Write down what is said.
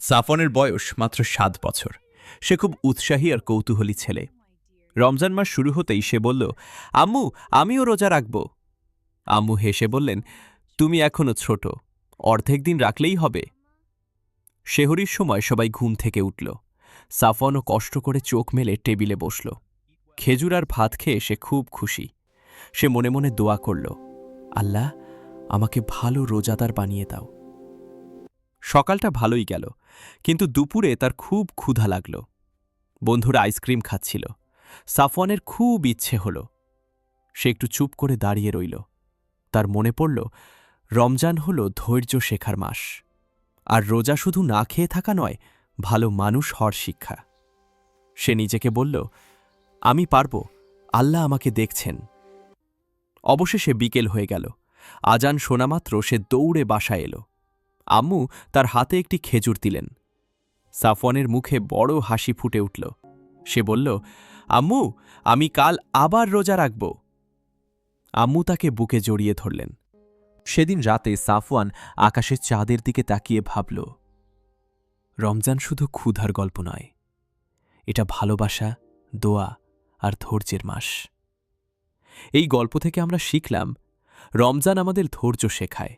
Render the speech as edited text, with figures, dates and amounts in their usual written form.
সাফনের বয়স মাত্র ৭ বছর। সে খুব উৎসাহী আর কৌতূহলী ছেলে। রমজান মাস শুরু হতেই সে বলল, আম্মু, আমিও রোজা রাখব। আম্মু হেসে বললেন, তুমি এখনো ছোট, অর্ধেক দিন রাখলেই হবে। সেহরির সময় সবাই ঘুম থেকে উঠল। সাফওয়ানও কষ্ট করে চোখ মেলে টেবিলে বসল। খেজুর আর ভাত খেয়ে সে খুব খুশি। সে মনে মনে দোয়া করল, আল্লাহ, আমাকে ভালো রোজাদার বানিয়ে দাও। সকালটা ভালোই গেল, কিন্তু দুপুরে তার খুব ক্ষুধা লাগল। বন্ধুরা আইসক্রিম খাচ্ছিল। সাফওয়ানের খুব ইচ্ছে হল। সে একটু চুপ করে দাঁড়িয়ে রইল। তার মনে পড়ল, রমজান হল ধৈর্য শেখার মাস, আর রোজা শুধু না খেয়ে থাকা নয়, ভালো মানুষ হওয়ার শিক্ষা। সে নিজেকে বলল, আমি পারব, আল্লাহ আমাকে দেখছেন। অবশেষে বিকেল হয়ে গেল। আজান শোনামাত্র সে দৌড়ে বাসায় এল। আম্মু তার হাতে একটি খেজুর দিলেন। সাফওয়ানের মুখে বড় হাসি ফুটে উঠল। সে বলল, আম্মু, আমি কাল আবার রোজা রাখব। আম্মু তাকে বুকে জড়িয়ে ধরলেন। সেদিন রাতে সাফওয়ান আকাশের চাঁদের দিকে তাকিয়ে ভাবল, রমজান শুধু ক্ষুধার গল্প নয়, এটা ভালোবাসা, দোয়া আর ধৈর্যের মাস। এই গল্প থেকে আমরা শিখলাম, রমজান আমাদের ধৈর্য শেখায়,